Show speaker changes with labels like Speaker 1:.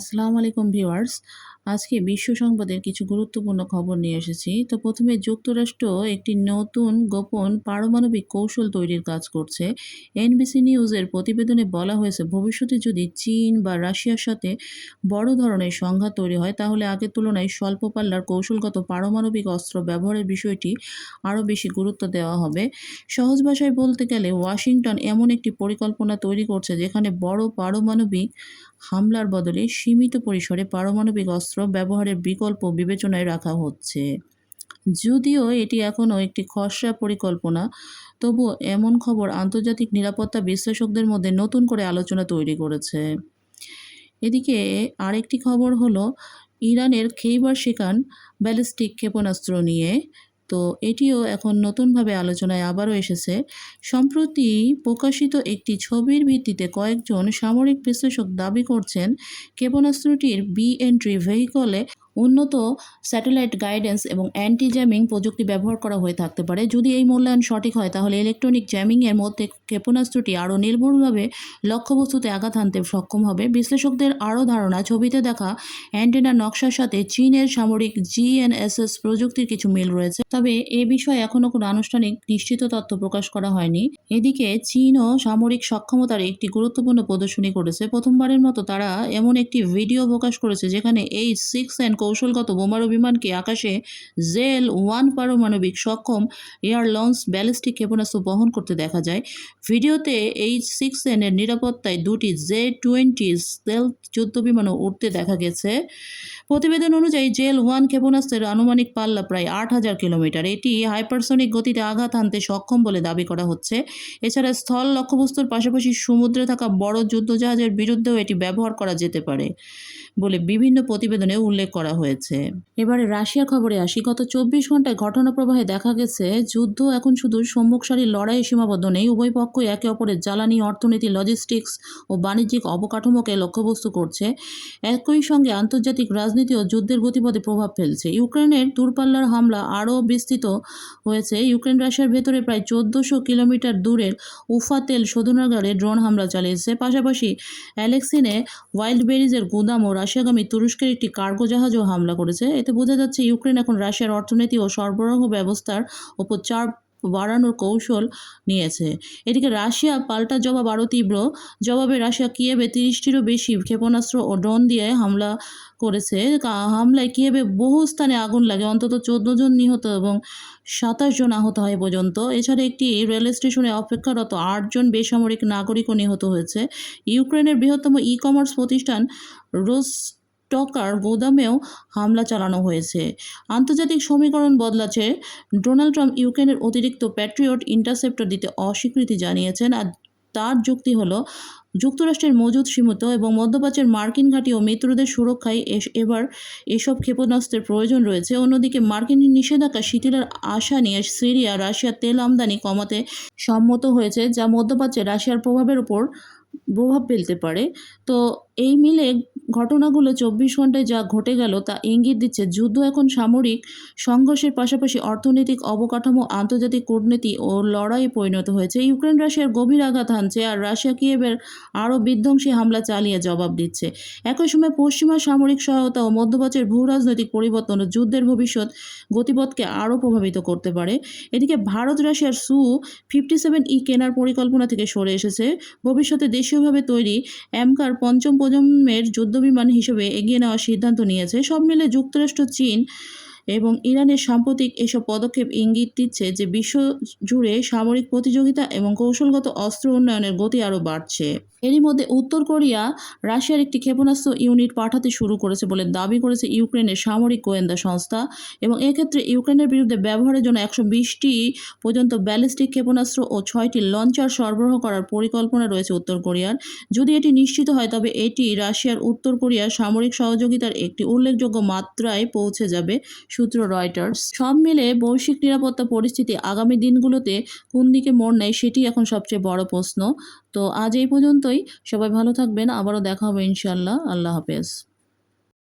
Speaker 1: আসসালামু আলাইকুম ভিউয়ার্স। আজকে বিশ্ব সংবাদের কিছু গুরুত্বপূর্ণ খবর নিয়ে এসেছি। তো প্রথমে যুক্তরাষ্ট্র একটি নতুন গোপন পারমাণবিক কৌশল তৈরির কাজ করছে। এনবিসি নিউজের প্রতিবেদনে বলা হয়েছে, ভবিষ্যতে যদি চীন বা রাশিয়ার সাথে বড় ধরনের সংঘাত তৈরি হয়, তাহলে আগের তুলনায় স্বল্প পাল্লার কৌশলগত পারমাণবিক অস্ত্র ব্যবহারের বিষয়টি আরও বেশি গুরুত্ব দেওয়া হবে। সহজ ভাষায় বলতে গেলে, ওয়াশিংটন এমন একটি পরিকল্পনা তৈরি করছে যেখানে বড় পারমাণবিক হামলার বদলে সীমিত পরিসরে পারমাণবিক অস্ত্র ব্যবহারের বিকল্প বিবেচনায় রাখা হচ্ছে। যদিও এটি এখনও একটি খসড়া পরিকল্পনা, তবুও এমন খবর আন্তর্জাতিক নিরাপত্তা বিশ্লেষকদের মধ্যে নতুন করে আলোচনা তৈরি করেছে। এদিকে আরেকটি খবর হলো ইরানের খেইবার শিকান ব্যালিস্টিক ক্ষেপণাস্ত্র নিয়ে। তো এটিও এখন নতুনভাবে আলোচনায় আবারও এসেছে। সম্প্রতি প্রকাশিত একটি ছবির ভিত্তিতে কয়েকজন সামরিক বিশ্লেষক দাবি করছেন, ক্ষেপণাস্ত্রটির এন্ট্রি ভেহিকলে উন্নত স্যাটেলাইট গাইডেন্স এবং অ্যান্টি জ্যামিং প্রযুক্তি ব্যবহার করা হয়ে থাকতে পারে। যদি এই মূল্যায়ন সঠিক হয়, তাহলে ইলেকট্রনিক জ্যামিংয়ের মধ্যে ক্ষেপণাস্ত্রটি আরও নির্ভুলভাবে লক্ষ্যবস্তুতে আঘাত হানতে সক্ষম হবে। বিশ্লেষকদের আরও ধারণা, ছবিতে দেখা অ্যান্টেনার নকশার সাথে চীনের সামরিক জিএনএসএস প্রযুক্তির কিছু মিল রয়েছে, তবে এ বিষয়ে এখনও কোনো আনুষ্ঠানিক নিশ্চিত তথ্য প্রকাশ করা হয়নি। এদিকে চীনও সামরিক সক্ষমতার একটি গুরুত্বপূর্ণ প্রদর্শনী করেছে। প্রথমবারের মতো তারা এমন একটি ভিডিও প্রকাশ করেছে যেখানে H-6N কৌশলগত বোমারু বিমানকে আকাশে জেল-1 পারমাণবিক সক্ষম এয়ার লঞ্চ ব্যালিস্টিক ক্ষেপণাস্ত্র বহন করতে দেখা যায়। ভিডিওতে H-6N এর নিরাপত্তায় দুটি Z-20 স্টেলথ যুদ্ধবিমানও উঠতে দেখা গেছে। প্রতিবেদন অনুযায়ী জেল-1 ক্ষেপণাস্ত্রের আনুমানিক পাল্লা প্রায় ৮,০০০ কিলোমিটার। এটি হাইপারসনিক গতিতে আঘাত হানতে সক্ষম বলে দাবি করা হচ্ছে। এছাড়া স্থল লক্ষ্যবস্তুর পাশাপাশি সমুদ্রে থাকা বড় যুদ্ধজাহাজের বিরুদ্ধেও এটি ব্যবহার করা যেতে পারে বলে বিভিন্ন প্রতিবেদনে উল্লেখ করা হয়েছে। এবারে রাশিয়ার খবরে আসি। গত ২৪ ঘন্টায় ঘটনা প্রবাহে দেখা গেছে, যুদ্ধ এখন শুধু সম্মুখ সারির লড়াইয়ে সীমাবদ্ধ নেই। উভয় পক্ষই একে অপরের জ্বালানি, অর্থনীতি, লজিস্টিক্স ও বাণিজ্যিক অবকাঠামোকে লক্ষ্যবস্তু করছে। একই সঙ্গে আন্তর্জাতিক রাজনীতিও যুদ্ধের গতিপথে প্রভাব ফেলছে। ইউক্রেনের দূরপাল্লার হামলা আরও বিস্তৃত হয়েছে। ইউক্রেন রাশিয়ার ভেতরে প্রায় ১৪০০ কিলোমিটার দূরের উফা তেল শোধনাগারে ড্রোন হামলা চালিয়েছে। পাশাপাশি অ্যালেক্সিনে ওয়াইল্ডবেরিজের গুদাম ও রাশিয়াগামী তুরস্কের একটি কার্গো জাহাজও হামলা করেছে। এতে বোঝা যাচ্ছে, ইউক্রেন এখন রাশিয়ার অর্থনীতি ও সরবরাহ ব্যবস্থার ওপর চাপ বাড়ানোর কৌশল নিয়েছে। এদিকে রাশিয়া পাল্টা জবাব আরও তীব্র। জবাবে রাশিয়া কিয়েভে ৩০টিরও বেশি ক্ষেপণাস্ত্র ও ড্রোন দিয়ে হামলা করেছে। হামলায় কিয়েভে বহু স্থানে আগুন লাগে, অন্তত ১৪ জন নিহত এবং ২৭ জন আহত হয় পর্যন্ত। এছাড়া একটি রেল স্টেশনে অপেক্ষারত ৮ জন বেসামরিক নাগরিকও নিহত হয়েছে। ইউক্রেনের বৃহত্তম ই-কমার্স প্রতিষ্ঠান রোস্টকার গোদামেও হামলা চালানো হয়েছে। আন্তর্জাতিক সমীকরণ বদলাচ্ছে। ডোনাল্ড ট্রাম্প ইউক্রেনের অতিরিক্ত প্যাট্রিয়ট ইন্টারসেপ্টর দিতে অস্বীকৃতি জানিয়েছেন। আর তার যুক্তি হলো, যুক্তরাষ্ট্রের মজুদ সীমিত এবং মধ্যপ্রাচ্যের মার্কিন ঘাঁটি ও মিত্রদের সুরক্ষায় এবার এসব ক্ষেপণাস্ত্রের প্রয়োজন রয়েছে। অন্যদিকে মার্কিন নিষেধাজ্ঞা শিথিলের আশা নিয়ে সিরিয়া রাশিয়ার তেল আমদানি কমাতে সম্মত হয়েছে, যা মধ্যপ্রাচ্যে রাশিয়ার প্রভাব ফেলতে পারে। তো এই মিলে ঘটনাগুলো ২৪ ঘন্টায় যা ঘটে গেল তা ইঙ্গিত দিচ্ছে, যুদ্ধ এখন সামরিক সংঘর্ষের পাশাপাশি অর্থনৈতিক অবকাঠামো, আন্তর্জাতিক কূটনীতি ও লড়াইয়ে পরিণত হয়েছে। ইউক্রেন রাশিয়ার গভীর আঘাত হানছে, আর রাশিয়া কিয়েভের আরও বিধ্বংসী হামলা চালিয়ে জবাব দিচ্ছে। একই সময় পশ্চিমা সামরিক সহায়তা ও মধ্যপ্রাচ্যের ভূ রাজনৈতিক পরিবর্তন ও যুদ্ধের ভবিষ্যৎ গতিপথকে আরও প্রভাবিত করতে পারে। এদিকে ভারত রাশিয়ার Su-57E কেনার পরিকল্পনা থেকে সরে এসেছে। ভবিষ্যতে দেশীয়ভাবে তৈরি অ্যামকার পঞ্চম প্রজন্মের যুদ্ধবিমান হিসেবে এগিয়ে নেওয়ার সিদ্ধান্ত নিয়েছে। সব মিলে যুক্তরাষ্ট্র, চীন এবং ইরানের সাম্প্রতিক এসব পদক্ষেপ ইঙ্গিত দিচ্ছে যে বিশ্ব জুড়ে সামরিক প্রতিযোগিতা এবং কৌশলগত অস্ত্র উন্নয়নের গতি আরও বাড়ছে। এরই মধ্যে উত্তর কোরিয়া রাশিয়ার একটি ক্ষেপণাস্ত্র ইউনিট পাঠাতে শুরু করেছে বলে দাবি করেছে ইউক্রেনের সামরিক গোয়েন্দা সংস্থা, এবং এক্ষেত্রে ইউক্রেনের বিরুদ্ধে ব্যবহারের জন্য ১২০টি পর্যন্ত ব্যালিস্টিক ক্ষেপণাস্ত্র ও ৬টি লঞ্চার সরবরাহ করার পরিকল্পনা রয়েছে উত্তর কোরিয়ার। যদি এটি নিশ্চিত হয়, তবে এটি রাশিয়ার উত্তর কোরিয়ার সামরিক সহযোগিতার একটি উল্লেখযোগ্য মাত্রায় পৌঁছে যাবে, সূত্র রয়টার্স। সব মিলে বৈশ্বিক নিরাপত্তা পরিস্থিতি আগামী দিনগুলোতে কোন দিকে মোড় নেয়, সেটি এখন সবচেয়ে বড় প্রশ্ন। তো আজ এই পর্যন্তই। সবাই ভালো থাকবেন। আবারও দেখা হবে ইনশাআল্লাহ। আল্লাহ হাফেজ।